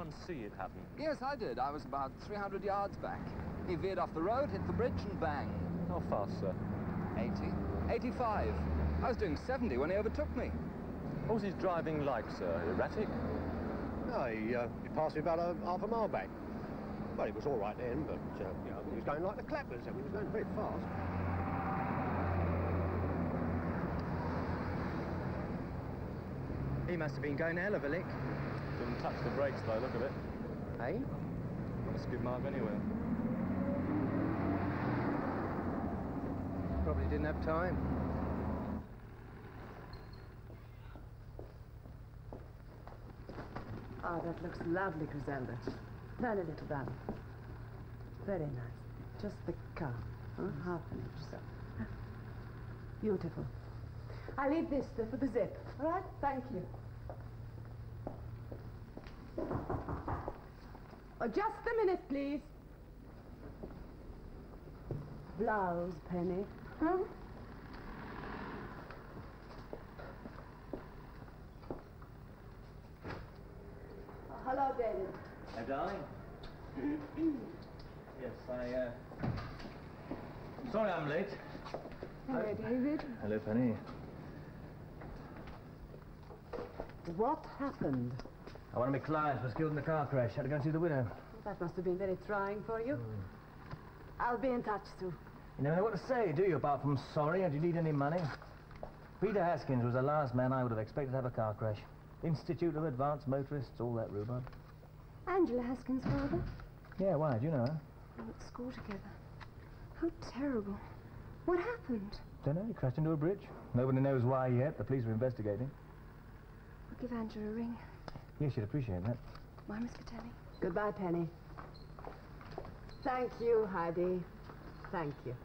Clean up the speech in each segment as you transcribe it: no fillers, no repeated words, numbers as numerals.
down and see it happen? Yes, I did. I was about 300 yards back. He veered off the road, hit the bridge, and bang. How fast, sir? 80. 85. I was doing 70 when he overtook me. What was his driving like, sir? Erratic? No, he passed me about half a mile back. Well, he was all right then, but you know, he was going like the clappers. I mean, he was going very fast. He must have been going a hell of a lick. Didn't touch the brakes by the look of it. Hey? Not a skid mark anywhere. Probably didn't have time. Oh, that looks lovely, Griselda. Turn a little down. Very nice. Just the cuff. Huh? Half an inch, so. Beautiful. I'll leave this for the zip. All right? Thank you. Oh, just a minute, please. Blouse, Penny. Huh? Hello, David. Hey, darling. Yes, I'm sorry I'm late. Hello, David. Hello, Penny. What happened? One of my clients was killed in a car crash. Had to go and see the widow. That must have been very trying for you. I'll be in touch, Sue. You never know what to say, do you, apart from sorry, and do you need any money? Peter Haskins was the last man I would have expected to have a car crash. Institute of Advanced Motorists, all that rhubarb. Angela Haskins' father? Yeah, why? Do you know her? We were at school together. How terrible. What happened? Don't know, he crashed into a bridge. Nobody knows why yet. The police are investigating. I'll give Angela a ring. Yes, you'd appreciate that. Bye, Miss Catelli. Goodbye, Penny. Thank you, Heidi. Thank you.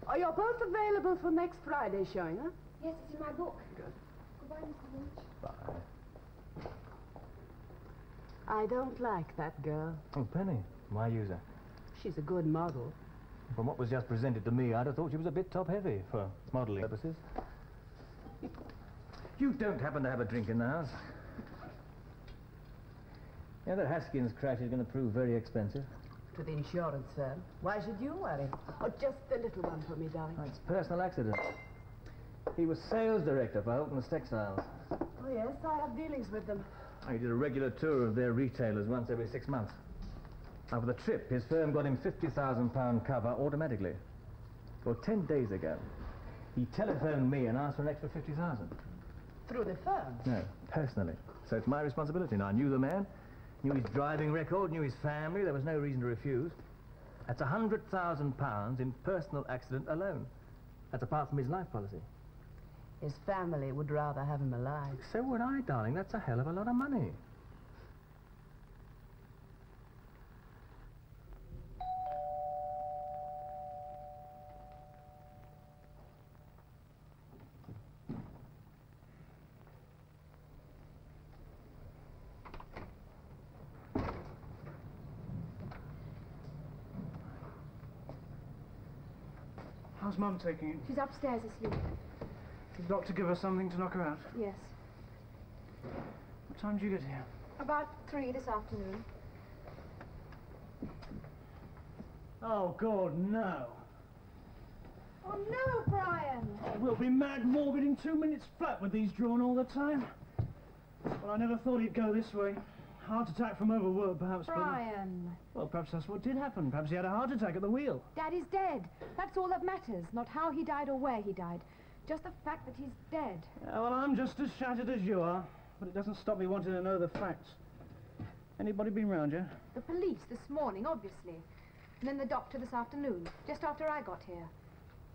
Oh, you're both available for next Friday's showing, huh? Yes, it's in my book. Good. Goodbye, Mr. Lynch. Bye. I don't like that girl. Oh, Penny, why use her? She's a good model. From what was just presented to me, I'd have thought she was a bit top-heavy for modelling purposes. You don't happen to have a drink in the house? Yeah, that Haskins crash is going to prove very expensive. To the insurance firm. Why should you worry? Oh, just a little one for me, darling. Oh, it's a personal accident. He was sales director for Holton's Textiles. Oh, yes, I have dealings with them. He did a regular tour of their retailers once every 6 months. Over the trip, his firm got him £50,000 cover automatically. Well, 10 days ago, he telephoned me and asked for an extra £50,000. Through the firm? No, personally. So it's my responsibility. And I knew the man, knew his driving record, knew his family. There was no reason to refuse. That's £100,000 in personal accident alone. That's apart from his life policy. His family would rather have him alive. So would I, darling. That's a hell of a lot of money. How's Mum taking it? She's upstairs asleep. Did the doctor give her something to knock her out? Yes. What time did you get here? About 3 this afternoon. Oh, God, no. Oh, no, Brian! We'll be mad morbid in 2 minutes flat with these drawn all the time. Well, I never thought he'd go this way. Heart attack from overwork, perhaps. Brian! Well, perhaps that's what did happen. Perhaps he had a heart attack at the wheel. Daddy's dead. That's all that matters. Not how he died or where he died. Just the fact that he's dead. Yeah, well, I'm just as shattered as you are. But it doesn't stop me wanting to know the facts. Anybody been round you? The police this morning, obviously. And then the doctor this afternoon, just after I got here.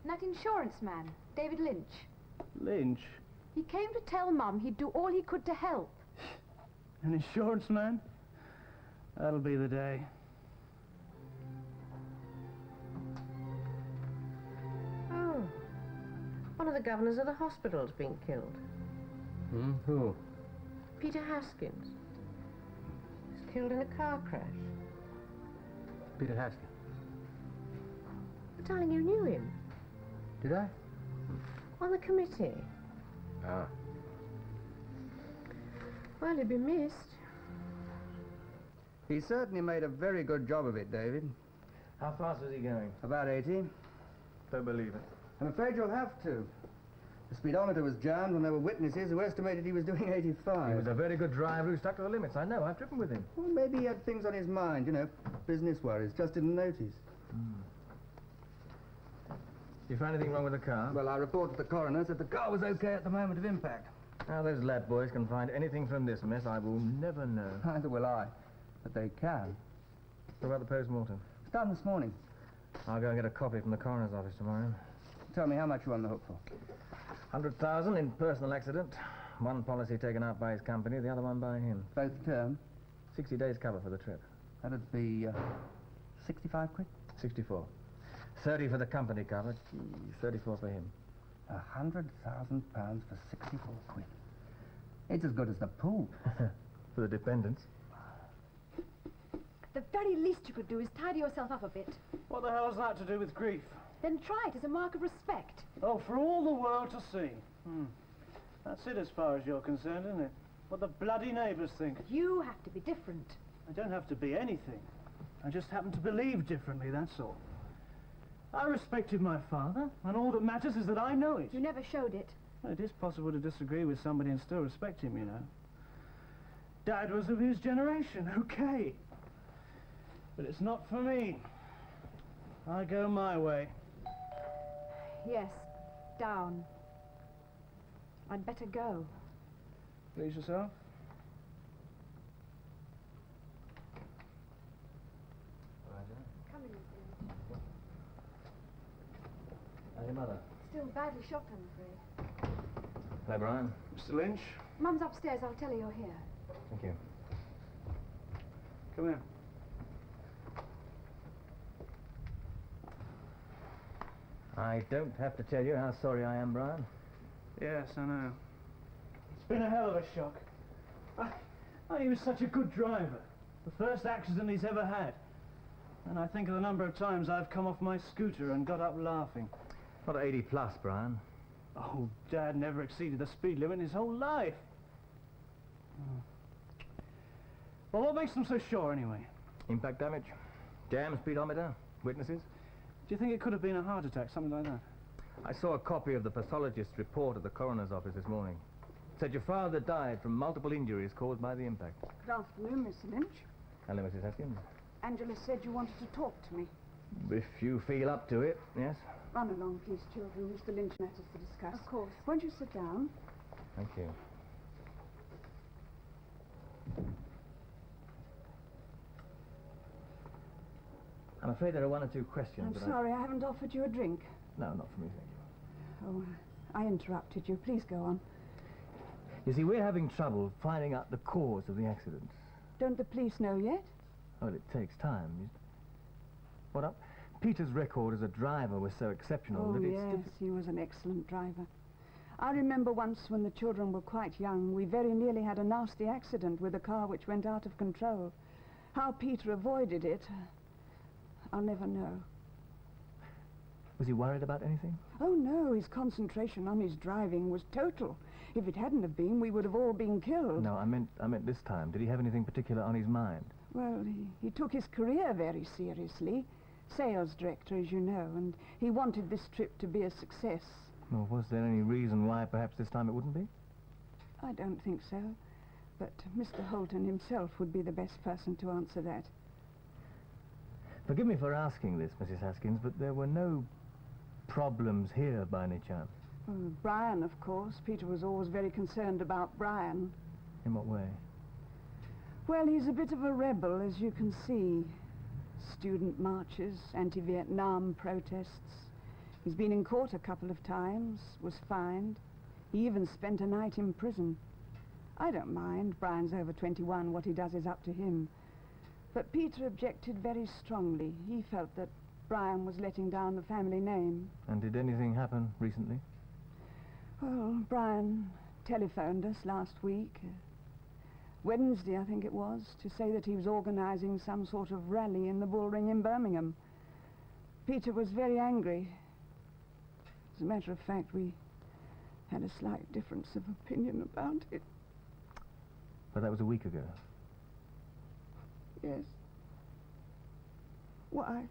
And that insurance man, David Lynch. Lynch? He came to tell Mum he'd do all he could to help. An insurance man? That'll be the day. Oh. One of the governors of the hospital's been killed. Who? Peter Haskins. He's killed in a car crash. Peter Haskins. But darling, you knew him. Did I? On the committee. Ah. Well, he'd be missed. He certainly made a very good job of it, David. How fast was he going? About 80. Don't believe it. I'm afraid you'll have to. The speedometer was jammed and there were witnesses who estimated he was doing 85. He was a very good driver who stuck to the limits. I know, I've driven with him. Well, maybe he had things on his mind, you know, business worries, just didn't notice. You find anything wrong with the car? Well, I reported to the coroner, said the car was okay at the moment of impact. How those lab boys can find anything from this mess, I will never know. Neither will I, but they can. What about the post-mortem? It's done this morning. I'll go and get a copy from the coroner's office tomorrow. Tell me how much you're on the hook for. 100,000 in personal accident. One policy taken out by his company, the other one by him. Both term? 60 days cover for the trip. That'd be 65 quid? 64. 30 for the company cover. Gee, 34 for him. £100,000 for 64 quid. It's as good as the pool. For the dependents. The very least you could do is tidy yourself up a bit. What the hell has that to do with grief? Then try it as a mark of respect. Oh, for all the world to see. That's it as far as you're concerned, isn't it? What the bloody neighbours think. You have to be different. I don't have to be anything. I just happen to believe differently, that's all. I respected my father, and all that matters is that I know it. You never showed it. Well, it is possible to disagree with somebody and still respect him, you know. Dad was of his generation, okay. But it's not for me. I go my way. Yes, down. I'd better go. Please yourself. Coming in. How's your mother? Still badly shocked, I'm afraid. Hello, Brian. Mr. Lynch, Mum's upstairs. I'll tell her you're here. Thank you. come here. I don't have to tell you how sorry I am, Brian. Yes, I know. It's been a hell of a shock. He was such a good driver. The first accident he's ever had. And I think of the number of times I've come off my scooter and got up laughing. Not 80 plus, Brian. Oh, Dad never exceeded the speed limit in his whole life. Well, what makes them so sure, anyway? Impact damage, jam speedometer, witnesses. Do you think it could have been a heart attack, something like that? I saw a copy of the pathologist's report at the coroner's office this morning. It said your father died from multiple injuries caused by the impact. Good afternoon, Mr. Lynch. Hello, Mrs. Haskins. Angela said you wanted to talk to me. If you feel up to it, yes. Run along, please, children. Mr. Lynch matters to discuss. Of course. Won't you sit down? Thank you. I'm afraid there are one or two questions. I'm sorry, I haven't offered you a drink. No, not for me, thank you. Oh, I interrupted you. Please go on. You see, we're having trouble finding out the cause of the accident. Don't the police know yet? Well, it takes time. What up? Peter's record as a driver was so exceptional that it's yes, he was an excellent driver. I remember once when the children were quite young, we very nearly had a nasty accident with a car which went out of control. How Peter avoided it, I'll never know. Was he worried about anything? Oh, no, his concentration on his driving was total. If it hadn't have been, we would have all been killed. No, I meant this time. Did he have anything particular on his mind? Well, he took his career very seriously. Sales director, as you know, and he wanted this trip to be a success. Well, was there any reason why perhaps this time it wouldn't be? I don't think so, but Mr. Holton himself would be the best person to answer that. Forgive me for asking this, Mrs. Haskins, but there were no problems here by any chance? Brian, of course. Peter was always very concerned about Brian. In what way? Well, he's a bit of a rebel, as you can see. Student marches, anti-Vietnam protests. He's been in court a couple of times, was fined. He even spent a night in prison. I don't mind. Brian's over 21. What he does is up to him. But Peter objected very strongly. He felt that Brian was letting down the family name. And did anything happen recently? Well, Brian telephoned us last week, Wednesday I think it was, to say that he was organising some sort of rally in the Bull Ring in Birmingham. Peter was very angry. As a matter of fact, we had a slight difference of opinion about it. But that was a week ago. Yes. Why?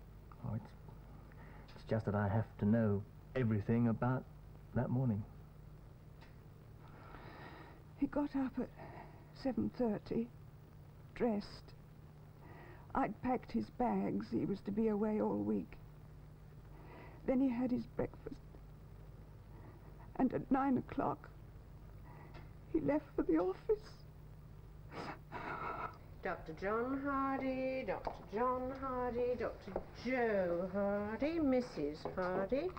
Oh, it's just that I have to know everything about that morning. He got up at 7:30, dressed. I'd packed his bags. He was to be away all week. Then he had his breakfast. And at 9 o'clock, he left for the office. Dr. John Hardy, Dr. John Hardy, Dr. Joe Hardy, Mrs. Hardy.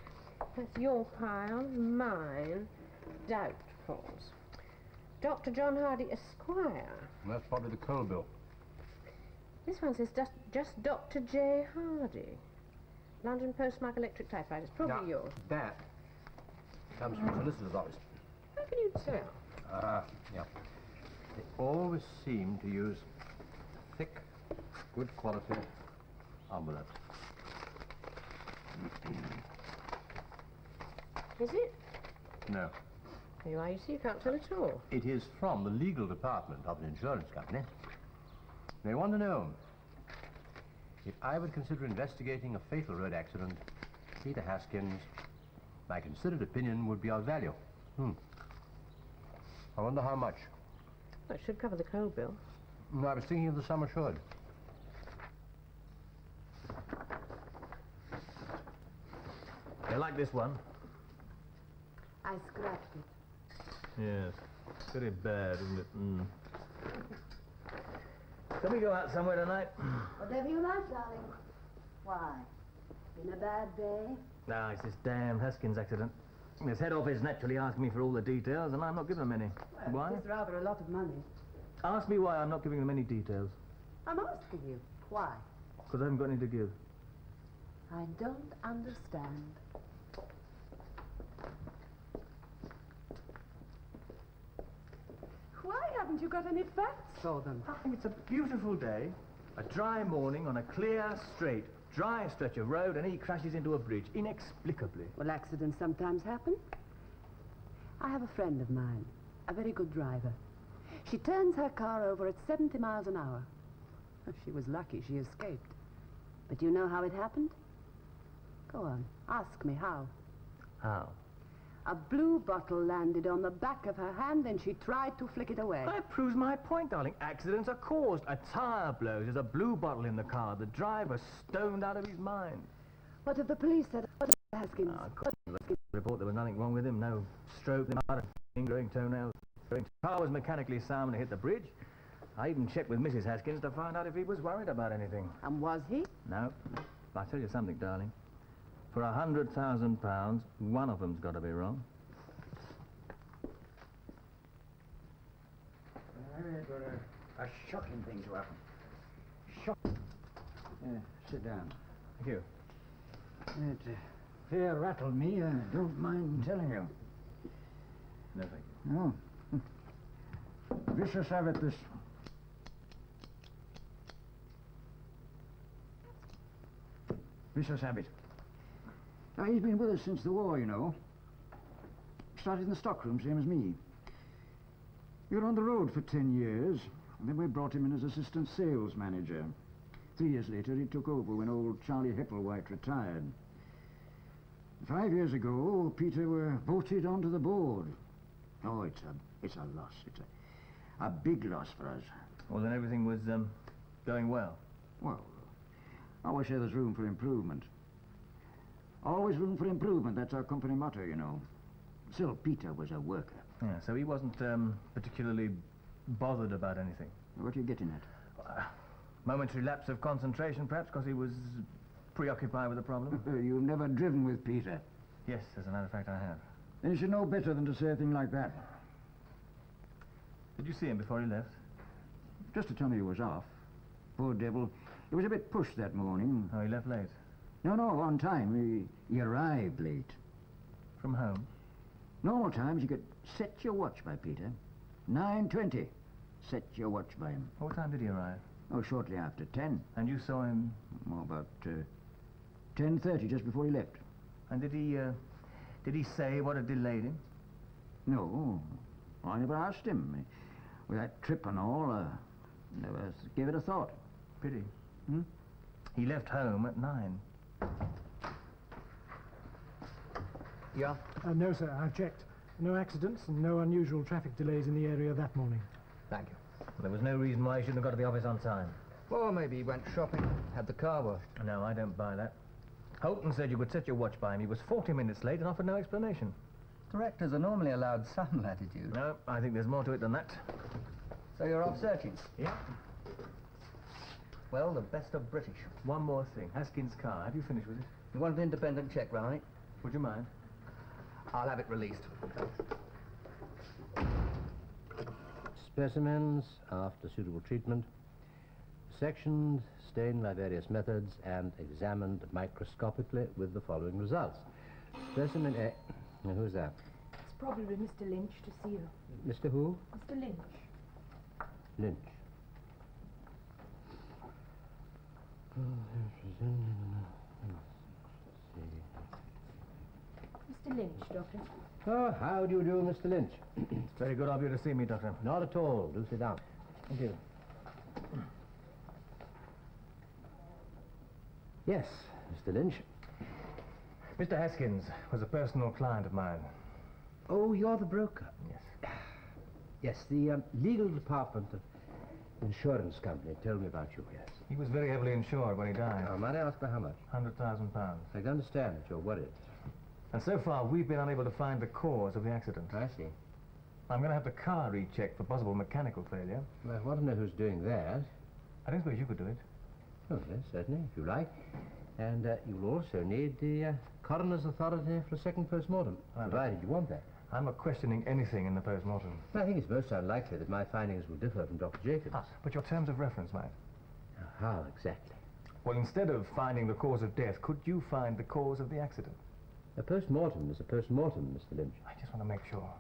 That's your pile, mine, doubtfuls. Dr. John Hardy, Esquire. That's probably the coal bill. This one says just Dr. J. Hardy. London postmark electric typewriter. It's probably yours. That comes from the solicitor's office. How can you tell? Yeah. They always seem to use thick, good quality envelopes. Is it? No. There you are, you see, you can't tell at all. It is from the legal department of an insurance company. They want to know if I would consider investigating a fatal road accident, Peter Haskins, my considered opinion would be of value. I wonder how much. That should cover the coal bill. No, I was thinking of the sum assured. You like this one? I scratched it. Yes. Very bad, isn't it? Can we go out somewhere tonight? Whatever you like, darling. Why? Been a bad day? No, it's this damn Haskins accident. His head office naturally asked me for all the details, and I'm not giving them any. Why? It's rather a lot of money. Ask me why I'm not giving them any details. I'm asking you. Why? Because I haven't got any to give. I don't understand. Why haven't you got any facts for them? I think it's a beautiful day, a dry morning on a clear, straight, dry stretch of road, and he crashes into a bridge, inexplicably. Well, accidents sometimes happen. I have a friend of mine, a very good driver. She turns her car over at 70 miles an hour. She was lucky she escaped. But you know how it happened? Go on, ask me how. How? A blue bottle landed on the back of her hand and she tried to flick it away. That proves my point, darling. Accidents are caused. A tire blows. There's a blue bottle in the car. The driver's stoned out of his mind. What have the police said about Haskins? Report there was nothing wrong with him. No stroke, no growing toenails. The car was mechanically sound when it hit the bridge. I even checked with Mrs. Haskins to find out if he was worried about anything. And was he? No. I'll tell you something, darling. For £100,000, one of them's got to be wrong. I've got a shocking thing to happen. Shocking. Sit down. Thank you. It fair rattled me. I don't mind telling you. No, thank you. No. Vicious habit, this. Vicious habit. Now, he's been with us since the war, you know. Started in the stockroom, same as me. He was on the road for 10 years, and then we brought him in as assistant sales manager. 3 years later, he took over when old Charlie Hepplewhite retired. 5 years ago, Peter were voted onto the board. Oh, it's a loss. It's a big loss for us. Well, then everything was going well. Well, I always say there's room for improvement. Always room for improvement. That's our company motto, you know. Still, Peter was a worker. Yeah, so he wasn't particularly bothered about anything. What are you getting at? Momentary lapse of concentration, perhaps, because he was preoccupied with the problem. You've never driven with Peter? Yes, as a matter of fact, I have. Then you should know better than to say a thing like that. Did you see him before he left? Just to tell me he was off. Poor devil. He was a bit pushed that morning. Oh, he left late? No, on time. He arrived late. From home? Normal times you could set your watch by Peter. 9:20. Set your watch by him. What time did he arrive? Oh, shortly after 10. And you saw him? Oh, about 10:30, just before he left. And did he say what had delayed him? No, I never asked him. With that trip and all, never gave it a thought. Pity. Hmm? He left home at 9. Yeah? No, sir, I've checked. No accidents and no unusual traffic delays in the area that morning. Thank you. There was no reason why he shouldn't have got to the office on time. Or maybe he went shopping, had the car washed. No, I don't buy that. Houghton said you could set your watch by him. He was 40 minutes late and offered no explanation. Directors are normally allowed some latitude. No, I think there's more to it than that. So you're off searching? Yeah. Well, the best of British. One more thing. Haskins' car. Have you finished with it? You want an independent check, right? Would you mind? I'll have it released. Specimens, after suitable treatment, sectioned, stained by various methods, and examined microscopically with the following results. Specimen A... Now, who's that? It's probably Mr. Lynch to see you. Mr. who? Mr. Lynch. Lynch. Mr. Lynch, Doctor. Oh, how do you do, Mr. Lynch? It's very good of you to see me, Doctor. Not at all. Do sit down. Thank you. Yes, Mr. Lynch. Mr. Haskins was a personal client of mine. Oh, you're the broker? Yes. Yes, the legal department of the insurance company told me about you, yes. He was very heavily insured when he died. Might I ask for how much? £100,000. I can understand that you're worried. And so far, we've been unable to find the cause of the accident. I see. I'm going to have the car rechecked for possible mechanical failure. Well, I want to know who's doing that. I don't suppose you could do it. Oh, yes, certainly, if you like. And you'll also need the coroner's authority for a second post-mortem, provided you want that. I'm not questioning anything in the post-mortem. Well, I think it's most unlikely that my findings will differ from Dr. Jacobs. But your terms of reference might. How exactly? Well, instead of finding the cause of death, could you find the cause of the accident? A post-mortem is a post-mortem, Mr. Lynch. I just want to make sure.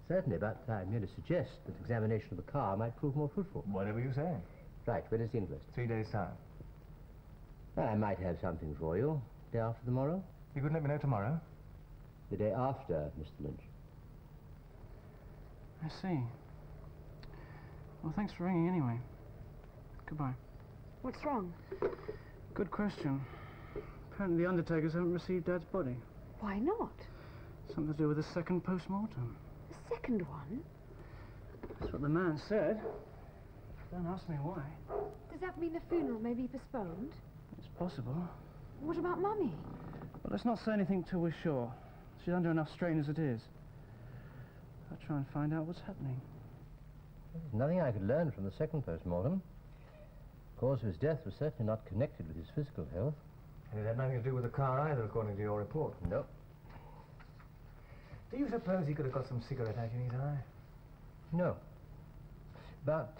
Certainly, but I merely suggest that examination of the car might prove more fruitful. Whatever you say. Right, when is the inquest? 3 days' time. Well, I might have something for you. Day after tomorrow? You could let me know tomorrow. The day after, Mr. Lynch. I see. Well, thanks for ringing anyway. Goodbye. What's wrong? Good question. Apparently the undertakers haven't received Dad's body. Why not? Something to do with the second post-mortem. The second one? That's what the man said. Don't ask me why. Does that mean the funeral may be postponed? It's possible. What about Mummy? But let's not say anything till we're sure. She's under enough strain as it is. I'll try and find out what's happening. There's nothing I could learn from the second post-mortem. The cause of his death was certainly not connected with his physical health. And it had nothing to do with the car either, according to your report. No. Do you suppose he could have got some cigarette ash in his eye? No. But,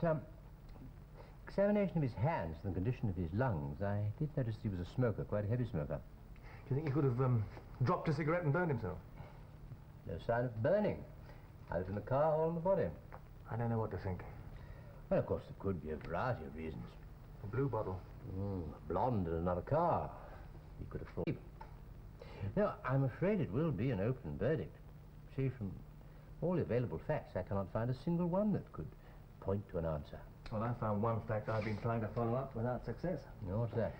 examination of his hands and the condition of his lungs, I did notice he was a smoker, quite a heavy smoker. Do you think he could have dropped a cigarette and burned himself? No sign of burning, either in the car or in the body. I don't know what to think. Well, of course, there could be a variety of reasons. A blue bottle. A blonde in another car. He could have fallen. Now, I'm afraid it will be an open verdict. See, from all the available facts, I cannot find a single one that could point to an answer. Well, I found one fact I've been trying to follow up without success. What's that?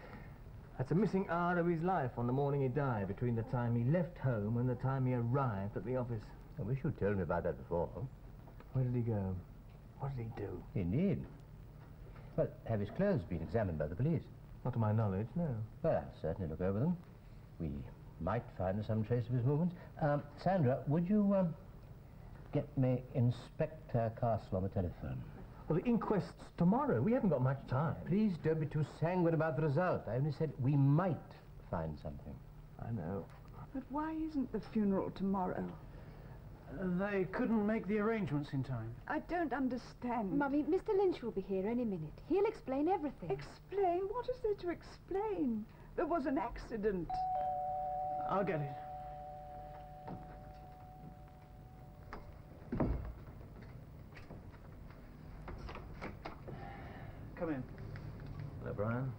That's a missing hour of his life on the morning he died, between the time he left home and the time he arrived at the office. I wish you'd told me about that before. Where did he go? What did he do? Indeed. Well, have his clothes been examined by the police? Not to my knowledge, no. Well, I'll certainly look over them. We might find some trace of his movements. Sandra, would you get me Inspector Castle on the telephone? Well, the inquest's tomorrow. We haven't got much time. Please don't be too sanguine about the result. I only said we might find something. I know. But why isn't the funeral tomorrow? They couldn't make the arrangements in time. I don't understand. Mummy, Mr. Lynch will be here any minute. He'll explain everything. Explain? What is there to explain? There was an accident. I'll get it. Come in. Hello, Brian.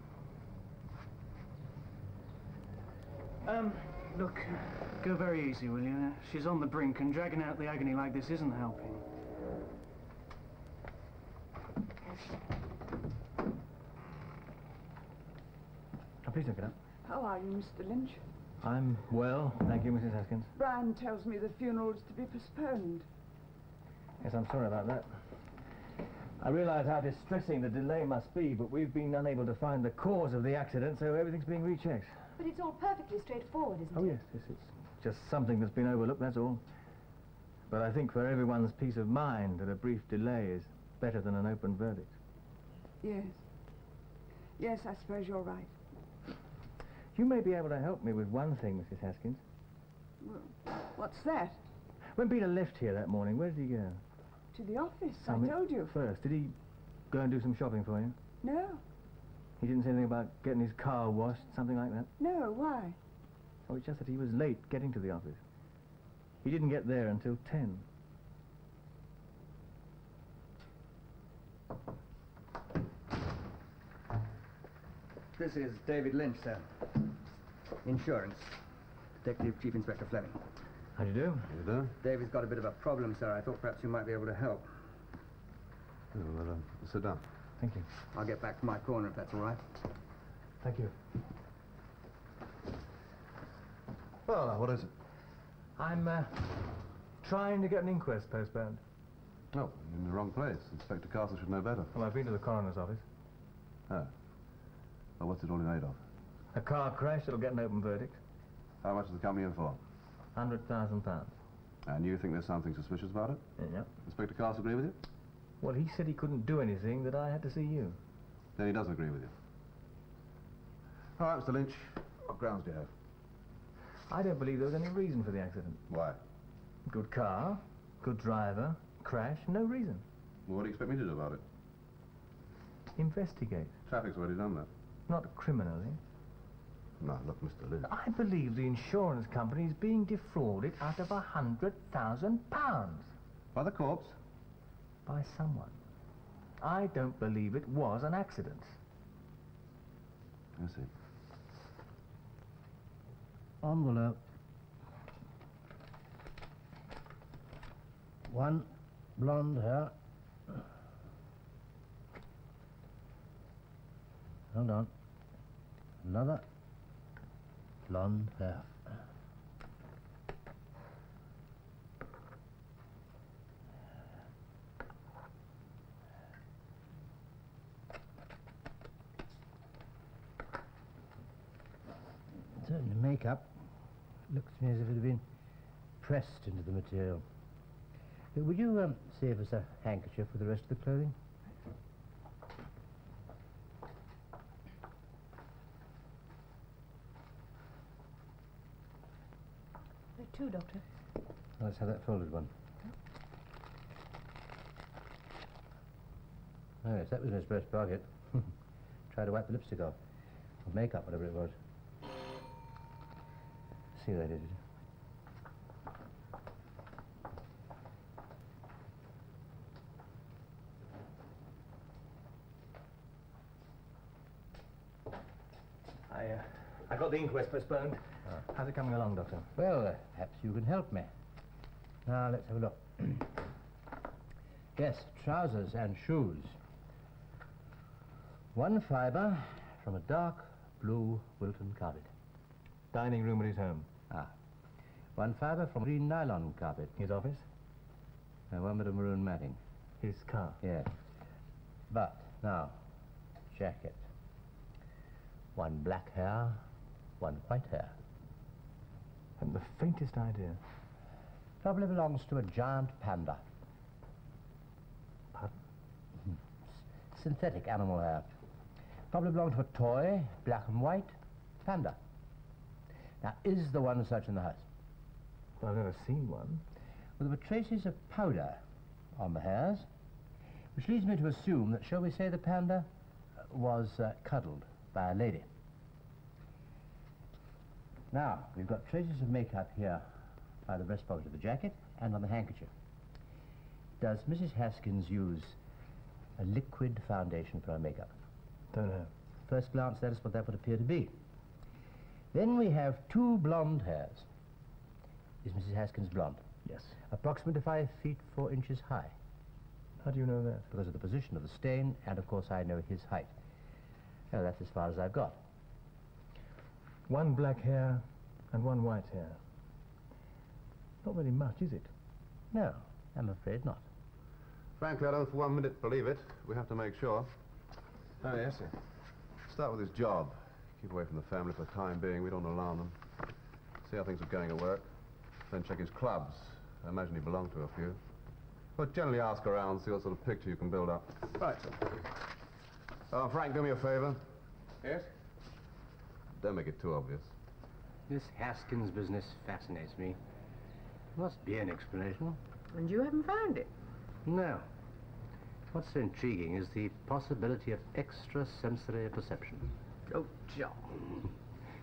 Look, go very easy, will you? She's on the brink, and dragging out the agony like this isn't helping. please don't get up. How are you, Mr. Lynch? I'm well, thank you, Mrs. Haskins. Brian tells me the funeral's to be postponed. Yes, I'm sorry about that. I realise how distressing the delay must be, but we've been unable to find the cause of the accident, so everything's being rechecked. But it's all perfectly straightforward, isn't it? Oh, yes, it's just something that's been overlooked, that's all. But I think for everyone's peace of mind that a brief delay is better than an open verdict. Yes. Yes, I suppose you're right. You may be able to help me with one thing, Mrs. Haskins. Well, what's that? When Peter left here that morning, where did he go? To the office, I told you. First, did he go and do some shopping for you? No. He didn't say anything about getting his car washed, something like that? No, why? Oh, it's just that he was late getting to the office. He didn't get there until 10. This is David Lynch, sir. Insurance. Detective Chief Inspector Fleming. How do you do? You do? David's got a bit of a problem, sir. I thought perhaps you might be able to help. Oh, well, sit down. Thank you. I'll get back to my corner if that's all right. Thank you. Well, what is it? I'm, trying to get an inquest postponed. Oh, in the wrong place. Inspector Castle should know better. Well, I've been to the coroner's office. Oh. Well, what's it all made of? A car crash that'll get an open verdict. How much is the company in for? £100,000. And you think there's something suspicious about it? Yep. Inspector Castle agree with you? Well, he said he couldn't do anything, that I had to see you. Then he does agree with you. All right, Mr. Lynch. What grounds do you have? I don't believe there was any reason for the accident. Why? Good car, good driver, crash, no reason. Well, what do you expect me to do about it? Investigate. Traffic's already done that. Not criminally. No, look, Mr. Lynch. I believe the insurance company is being defrauded out of £100,000. By the corpse? By someone. I don't believe it was an accident. I see. Envelope. One blonde hair. Hold on. Another blonde hair. Certainly makeup. Looks to me as if it had been pressed into the material. Would you save us a handkerchief for the rest of the clothing? There are two, Doctor. Let's have that folded one. Oh, yes, that was in his breast pocket. Tried to wipe the lipstick off. Or makeup, whatever it was. See that, did you? I got the inquest postponed. How's it coming along, Doctor? Well, perhaps you can help me. Now, let's have a look. Yes, trousers and shoes. One fibre from a dark blue Wilton carpet. Dining room at his home. Ah. One fibre from green nylon carpet. His office? And one bit of maroon matting. His car? Yes. But, now, jacket. One black hair, one white hair. And the faintest idea. Probably belongs to a giant panda. Pardon? Synthetic animal hair. Probably belonged to a toy, black and white, panda. Now, is there one such in the house? Well, I've never seen one. Well, there were traces of powder on the hairs, which leads me to assume that, shall we say, the panda was cuddled by a lady. Now, we've got traces of makeup here by the breast pocket of the jacket and on the handkerchief. Does Mrs. Haskins use a liquid foundation for her makeup? Don't know. First glance, that is what that would appear to be. Then we have two blonde hairs. Is Mrs. Haskins blonde? Yes. Approximately 5 feet 4 inches high. How do you know that? Because of the position of the stain, and of course I know his height. Well, that's as far as I've got. One black hair and one white hair. Not very much, is it? No, I'm afraid not. Frankly, I don't for 1 minute believe it. We have to make sure. Oh, yes, sir. Start with his job. Keep away from the family for the time being. We don't alarm them. See how things are going at work. Then check his clubs. I imagine he belonged to a few. But generally ask around, see what sort of picture you can build up. Right, sir. Oh, Frank, do me a favor. Yes? Don't make it too obvious. This Haskins business fascinates me. There must be an explanation. And you haven't found it? No. What's so intriguing is the possibility of extrasensory perception. Oh, John.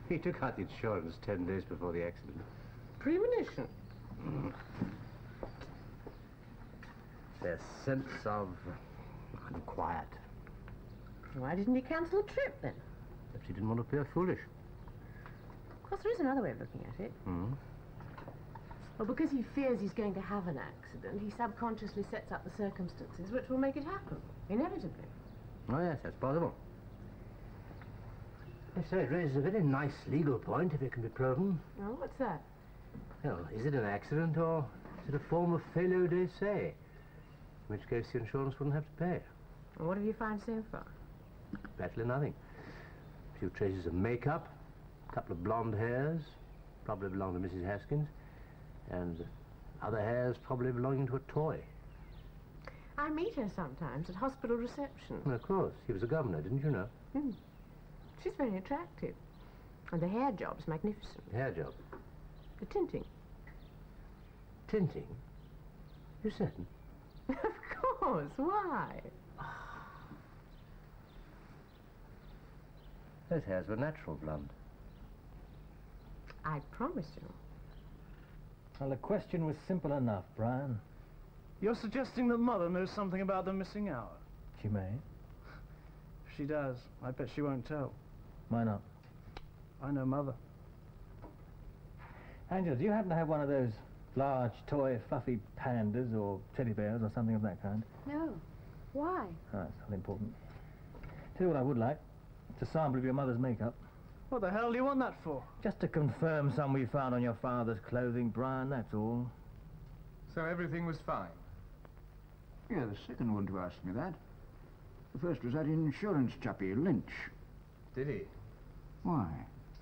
He took out the insurance 10 days before the accident. Premonition. Their sense of unquiet. Why didn't he cancel the trip, then? Perhaps he didn't want to appear foolish. Of course, there is another way of looking at it. Hmm? Well, because he fears he's going to have an accident, he subconsciously sets up the circumstances which will make it happen, inevitably. Oh, yes, that's possible. Yes, sir, it raises a very nice legal point, if it can be proven. Oh, what's that? Well, is it an accident, or is it a form of failure de se? In which case the insurance wouldn't have to pay. And what have you found so far? Practically nothing. A few traces of makeup, a couple of blonde hairs, probably belong to Mrs. Haskins, and other hairs probably belonging to a toy. I meet her sometimes at hospital reception. Well, of course. He was a governor, didn't you know? Hmm. She's very attractive. And the hair job's magnificent. The hair job? The tinting. Tinting? You certain? Of course. Why? Those hairs were natural blonde. I promise you. Well, the question was simple enough, Brian. You're suggesting that Mother knows something about the missing hour? She may. If she does, I bet she won't tell. Why not? I know Mother. Angela, do you happen to have one of those large, toy, fluffy pandas or teddy bears or something of that kind? No. Why? Oh, that's not important. Tell you what I would like. It's a sample of your mother's makeup. What the hell do you want that for? Just to confirm some we found on your father's clothing, Brian, that's all. So everything was fine? Yeah, the second one to ask me that. The first was that insurance chappie, Lynch. Did he? Why?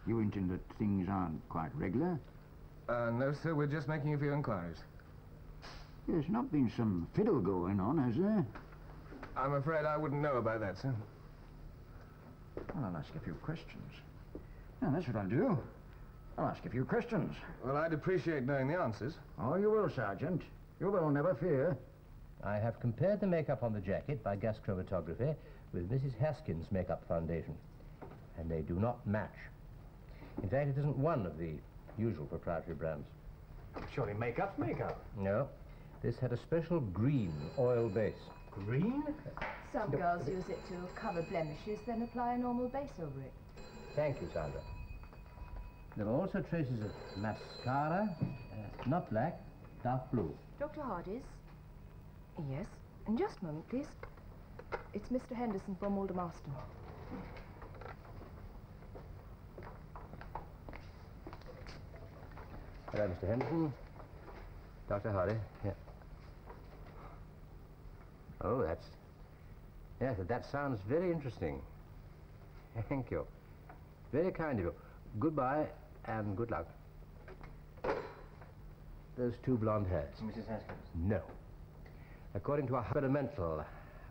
You hinting that things aren't quite regular? No, sir, we're just making a few inquiries. There's not been some fiddle going on, has there? I'm afraid I wouldn't know about that, sir. Well, I'll ask a few questions. Now, that's what I'll do. I'll ask a few questions. Well, I'd appreciate knowing the answers. Oh, you will, Sergeant. You will, never fear. I have compared the makeup on the jacket by gas chromatography with Mrs. Haskins' makeup foundation, and they do not match. In fact, it isn't one of the usual proprietary brands. Surely makeup's makeup. No, this had a special green oil base. Green? Some girls use it to cover blemishes, then apply a normal base over it. Thank you, Sandra. There were also traces of mascara, not black, dark blue. Dr. Hardy's? Yes. And just a moment, please. It's Mr. Henderson from Aldermaston. Hello, Mr. Henderson. Dr. Hardy, here. Oh, yes, that sounds very interesting. Thank you. Very kind of you. Goodbye and good luck. Those two blonde hairs. Mrs. Haskins? No. According to a experimental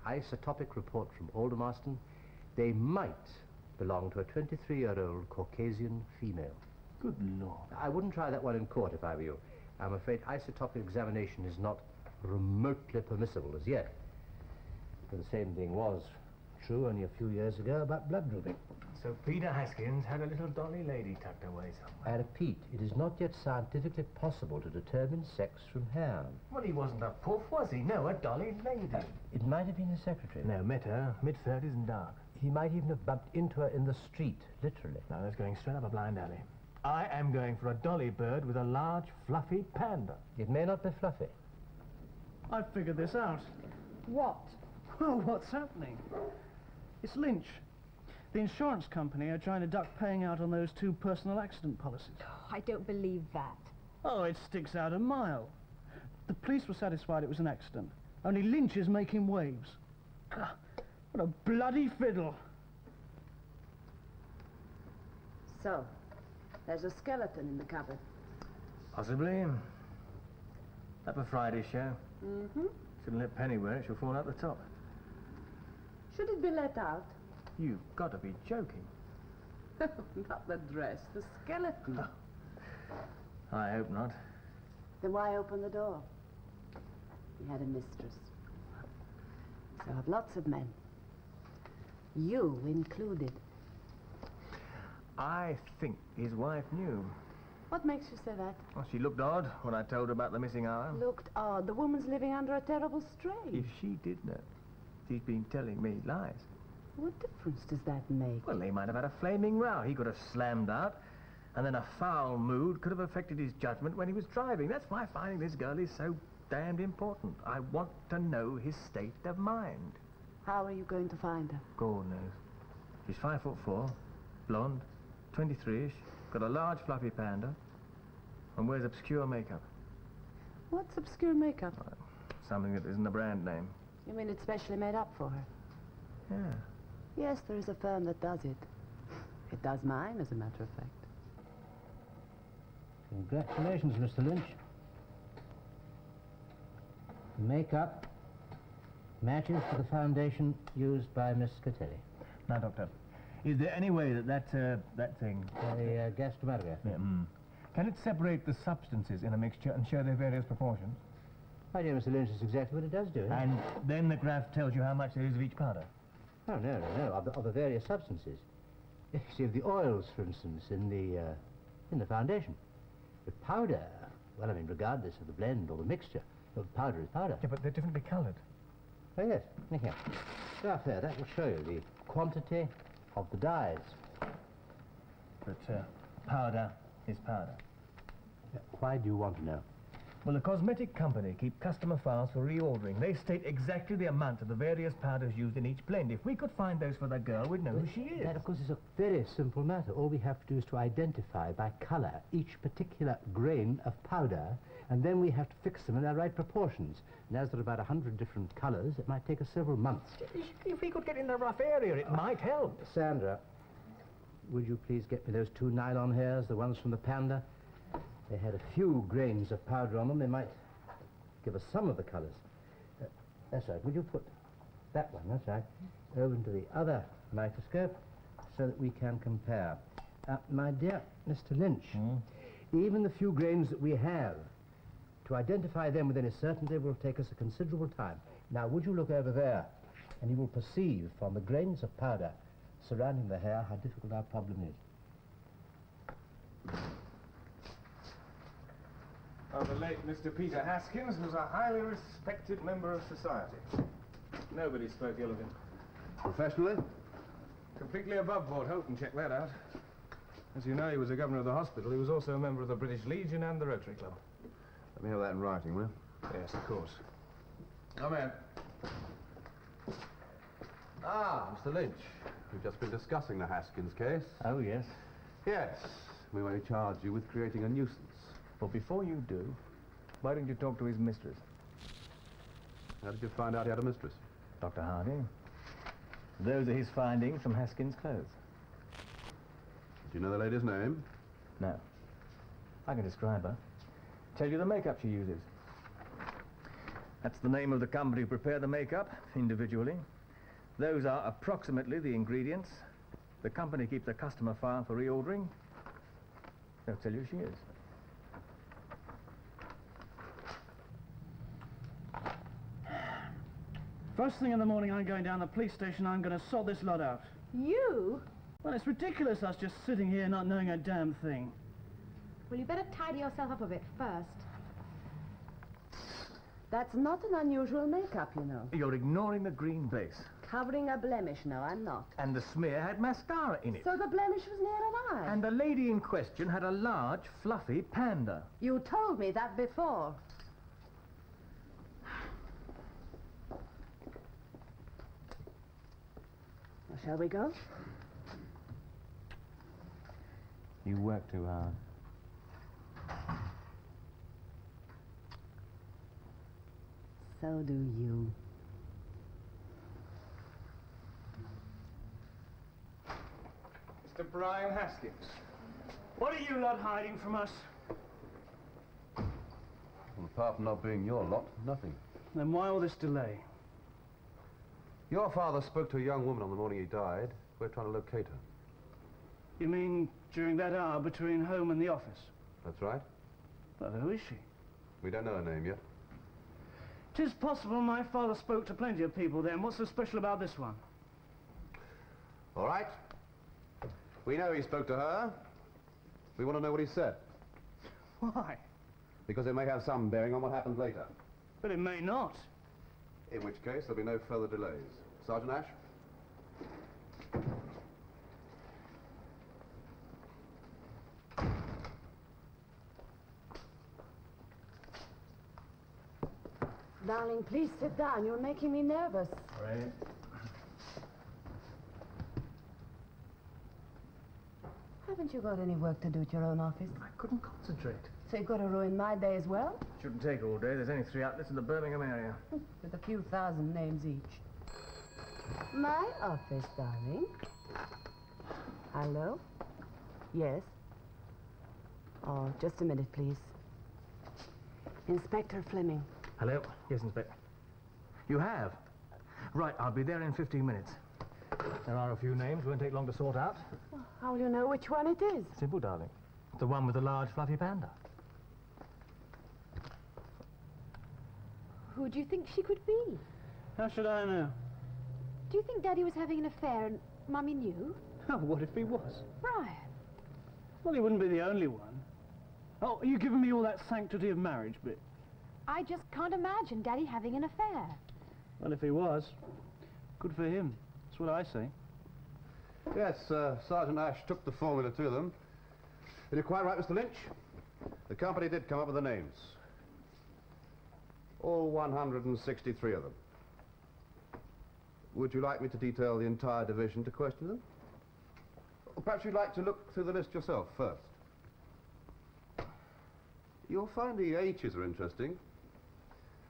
isotopic report from Aldermaston, they might belong to a 23-year-old Caucasian female. Good Lord. I wouldn't try that one in court if I were you. I'm afraid isotopic examination is not remotely permissible as yet. The same thing was true only a few years ago about blood grouping. So Peter Haskins had a little dolly lady tucked away somewhere. I repeat, it is not yet scientifically possible to determine sex from hair. Well, he wasn't a puff, was he? No, a dolly lady. It might have been his secretary. No, met her, mid-30s and dark. He might even have bumped into her in the street, literally. Now, that's going straight up a blind alley. I am going for a dolly bird with a large, fluffy panda. It may not be fluffy. I've figured this out. What? Well, what's happening? It's Lynch. The insurance company are trying to duck paying out on those 2 personal accident policies. Oh, I don't believe that. Oh, it sticks out a mile. The police were satisfied it was an accident. Only Lynch is making waves. God, what a bloody fiddle. So, there's a skeleton in the cupboard. Possibly. Up a Friday show. Mm-hmm. Shouldn't let Penny wear it, she'll fall out the top. Should it be let out? You've got to be joking. Not the dress, the skeleton. I hope not. Then why open the door? He had a mistress. So have lots of men. You included. I think his wife knew. What makes you say that? Well, she looked odd when I told her about the missing hour. Looked odd. The woman's living under a terrible strain. If she did know, she's been telling me lies. What difference does that make? Well, they might have had a flaming row. He could have slammed out, and then a foul mood could have affected his judgment when he was driving. That's why finding this girl is so damned important. I want to know his state of mind. How are you going to find her? God knows. She's 5'4", blonde, 23-ish, got a large fluffy panda, and wears obscure makeup. What's obscure makeup? Something that isn't a brand name. You mean it's specially made up for her? Yeah. Yes, there is a firm that does it. It does mine, as a matter of fact. Congratulations, Mr. Lynch. Makeup matches to the foundation used by Miss Scatelli. Now, Doctor, is there any way that thing... A gas chromatograph. Yeah, Can it separate the substances in a mixture and show their various proportions? My dear Mr. Lynch, that's exactly what it does do. And then the graph tells you how much there is of each powder? Oh, no, of the various substances. You see, of the oils, for instance, in the foundation. With powder, well, I mean, regardless of the blend or the mixture, powder is powder. Yeah, but they're differently coloured. Oh, yes. Look here. Graph there, that will show you the quantity of the dyes. But powder is powder. Why do you want to know? Well, the cosmetic company keep customer files for reordering. They state exactly the amount of the various powders used in each blend. If we could find those for the girl, we'd know who she is. That, of course, is a very simple matter. All we have to do is to identify by colour each particular grain of powder, and then we have to fix them in their right proportions. And as there are about 100 different colours, it might take us several months. If we could get in the rough area, it might help. Sandra, would you please get me those 2 nylon hairs, the ones from the panda? They had a few grains of powder on them. They might give us some of the colours. That's right. Would you put that one, that's right, over into the other microscope so that we can compare. My dear Mr. Lynch, even the few grains that we have, to identify them with any certainty will take us a considerable time. Now, would you look over there, and you will perceive from the grains of powder surrounding the hair how difficult our problem is. The late Mr. Peter Haskins was a highly respected member of society. Nobody spoke ill of him. Professionally? Completely above board. Houghton checked that out. As you know, he was a governor of the hospital. He was also a member of the British Legion and the Rotary Club. Let me have that in writing, will you? Yes, of course. Come in. Ah, Mr. Lynch. We've just been discussing the Haskins case. Oh, yes. Yes. We may charge you with creating a nuisance. But before you do, why don't you talk to his mistress? How did you find out he had a mistress? Dr. Hardy. Those are his findings from Haskins' clothes. Do you know the lady's name? No. I can describe her. Tell you the makeup she uses. That's the name of the company who prepare the makeup, individually. Those are approximately the ingredients. The company keeps a customer file for reordering. They'll tell you who she is. First thing in the morning, I'm going down to the police station. I'm going to sort this lot out. You? Well, it's ridiculous us just sitting here not knowing a damn thing. Well, you better tidy yourself up a bit first. That's not an unusual makeup, you know. You're ignoring the green base. Covering a blemish, no, I'm not. And the smear had mascara in it. So the blemish was near an eye. And the lady in question had a large, fluffy panda. You told me that before. Well, shall we go? You work too hard. So do you. Mr. Brian Haskins, what are you lot hiding from us? Well, apart from not being your lot, nothing. Then why all this delay? Your father spoke to a young woman on the morning he died. We're trying to locate her. You mean during that hour between home and the office? That's right. But who is she? We don't know her name yet. 'Tis possible my father spoke to plenty of people then. What's so special about this one? All right. We know he spoke to her. We want to know what he said. Why? Because it may have some bearing on what happens later. But it may not. In which case, there'll be no further delays. Sergeant Ash? Darling, please sit down. You're making me nervous. Right. Haven't you got any work to do at your own office? I couldn't concentrate. So you've got to ruin my day as well? Shouldn't take all day. There's only 3 outlets in the Birmingham area. With a few thousand names each. My office, darling. Hello? Yes? Oh, just a minute, please. Inspector Fleming. Hello? Yes, Inspector. You have? Right, I'll be there in 15 minutes. There are a few names. Won't take long to sort out. Well, how will you know which one it is? Simple, darling. The one with the large, fluffy panda. Who do you think she could be? How should I know? Do you think Daddy was having an affair and Mummy knew? Oh, what if he was? Brian. Well, he wouldn't be the only one. Oh, are you giving me all that sanctity of marriage bit? I just can't imagine Daddy having an affair. Well, if he was, good for him. That's what I say. Yes, Sergeant Ash took the formula to them. And you're quite right, Mr. Lynch. The company did come up with the names. All 163 of them. Would you like me to detail the entire division to question them? Or perhaps you'd like to look through the list yourself first. You'll find the H's are interesting.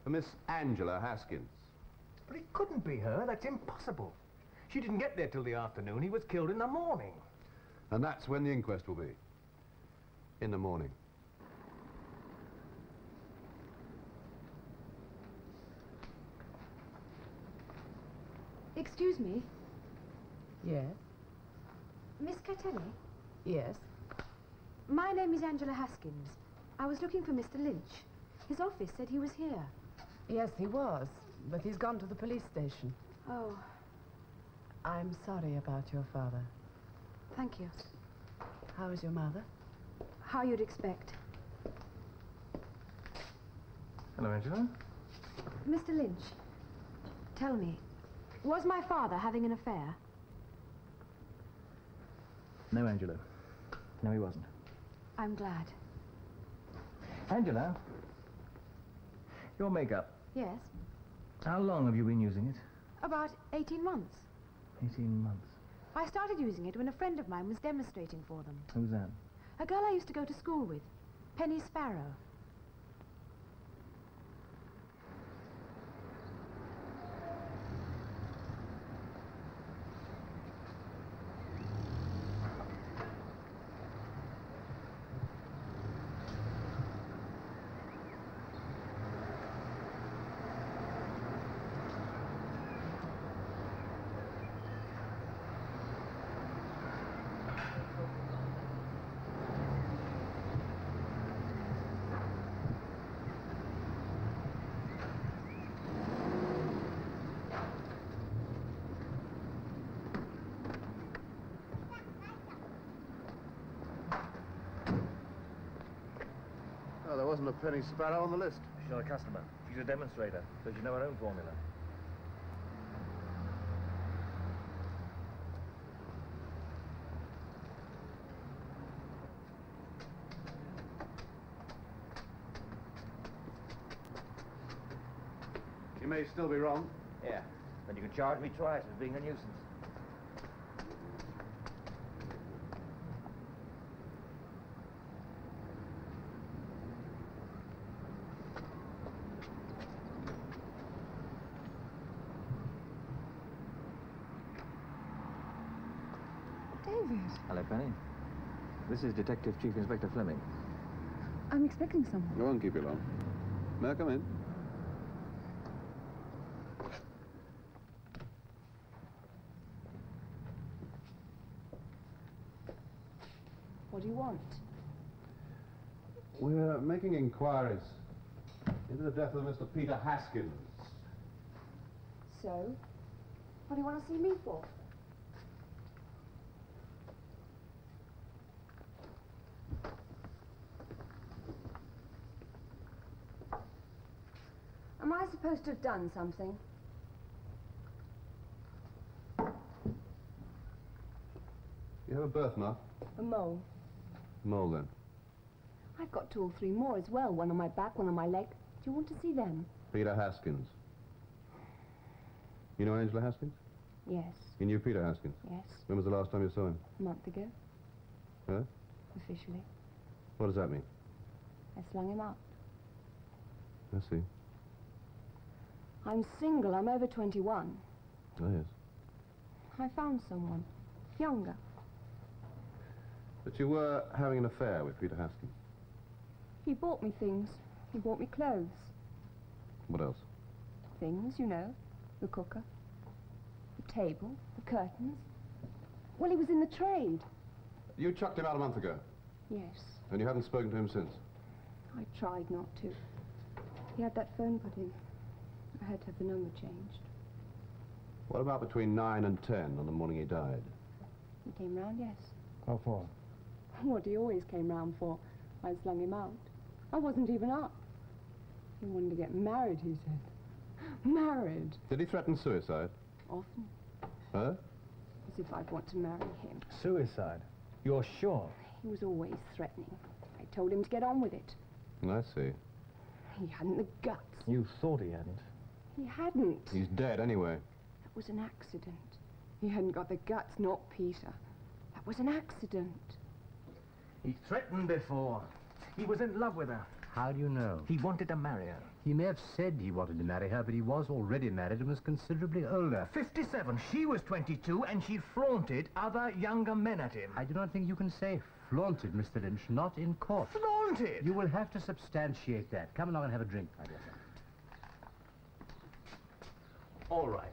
A Miss Angela Haskins. But it couldn't be her. That's impossible. She didn't get there till the afternoon. He was killed in the morning. And that's when the inquest will be. In the morning. Excuse me, Yes? Miss Catelli? Yes? My name is Angela Haskins. I was looking for Mr. Lynch. His office said he was here. Yes, he was, but he's gone to the police station. Oh, I'm sorry about your father. thank you. How is your mother? How you'd expect. Hello, Angela. Mr. Lynch, tell me, was my father having an affair? No, Angela. No, he wasn't. I'm glad. Angela, your makeup. Yes, How long have you been using it? about 18 months. 18 months. I started using it when a friend of mine was demonstrating for them. Who's that? A girl I used to go to school with, Penny Sparrow. Oh, there wasn't a Penny Sparrow on the list. She's not a customer. She's a demonstrator, so she know her own formula. You may still be wrong. Yeah, then you can charge me twice for being a nuisance. it? Hello, Penny. This is Detective Chief Inspector Fleming. I'm expecting someone. I won't keep you long. May I come in? What do you want? We're making inquiries into the death of Mr. Peter Haskins. So? What do you want to see me for? Am I supposed to have done something? You have a birthmark? A mole. Mole, then. I've got 2 or 3 more as well. One on my back, one on my leg. Do you want to see them? Peter Haskins. You know Angela Haskins? Yes. You knew Peter Haskins? Yes. When was the last time you saw him? A month ago, Huh? officially. What does that mean? I slung him out. I see. I'm single. I'm over 21. Oh, yes. I found someone. Younger. But you were having an affair with Peter Haskins. He bought me things. He bought me clothes. What else? Things, you know. The cooker. The table. The curtains. Well, he was in the trade. You chucked him out a month ago, Yes. and you haven't spoken to him since. I tried not to. He had that phone put in. I had to have the number changed. What about between 9 and 10 on the morning he died? He came round, yes. What for? What he always came round for. I slung him out. I wasn't even up. He wanted to get married, he said. Married? Did he threaten suicide? Often. Huh? As if I'd want to marry him. Suicide? You're sure? He was always threatening. I told him to get on with it. I see. He hadn't the guts. You thought he hadn't. He hadn't. He's dead anyway. That was an accident. He hadn't got the guts, not Peter. That was an accident. He threatened before. He was in love with her. How do you know? He wanted to marry her. He may have said he wanted to marry her, but he was already married and was considerably older. 57. She was 22, and she flaunted other younger men at him. I do not think you can say flaunted, Mr. Lynch, not in court. Flaunted? You will have to substantiate that. Come along and have a drink, my dear sir. All right.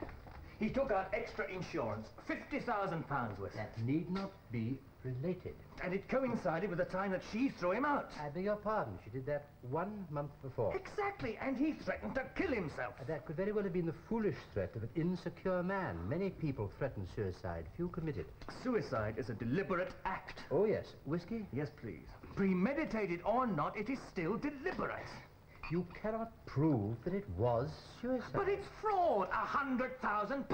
He took out extra insurance, £50,000 worth. That need not be related. And it coincided with the time that she threw him out. I beg your pardon. She did that 1 month before. Exactly, and he threatened to kill himself. That could very well have been the foolish threat of an insecure man. Many people threaten suicide. Few commit it. Suicide is a deliberate act. Oh, yes. Whiskey? Yes, please. Premeditated or not, it is still deliberate. You cannot prove that it was suicide. But it's fraud, £100,000.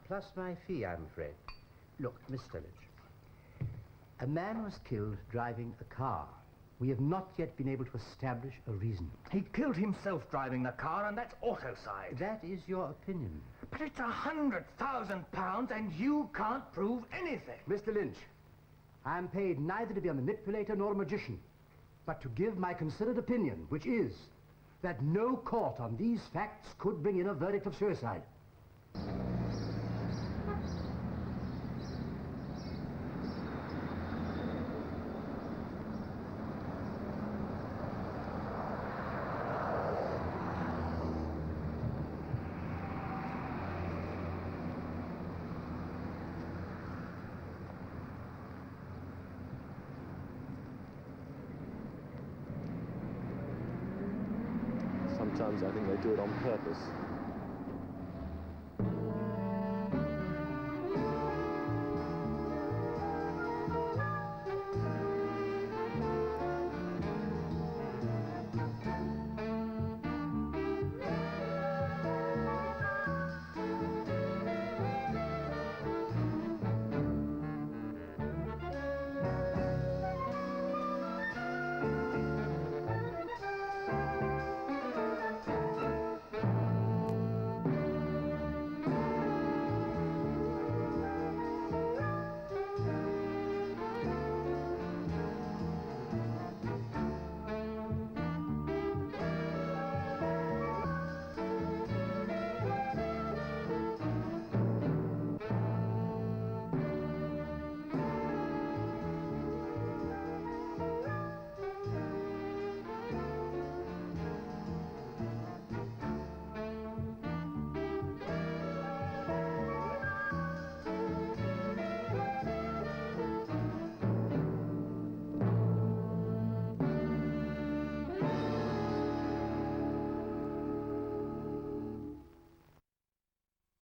Plus my fee, I'm afraid. Look, Mr. Lynch, a man was killed driving a car. We have not yet been able to establish a reason. He killed himself driving the car, and that's autocide. That is your opinion. But it's £100,000, and you can't prove anything. Mr. Lynch, I am paid neither to be a manipulator nor a magician, but to give my considered opinion, which is that no court on these facts could bring in a verdict of suicide. Sometimes I think they do it on purpose.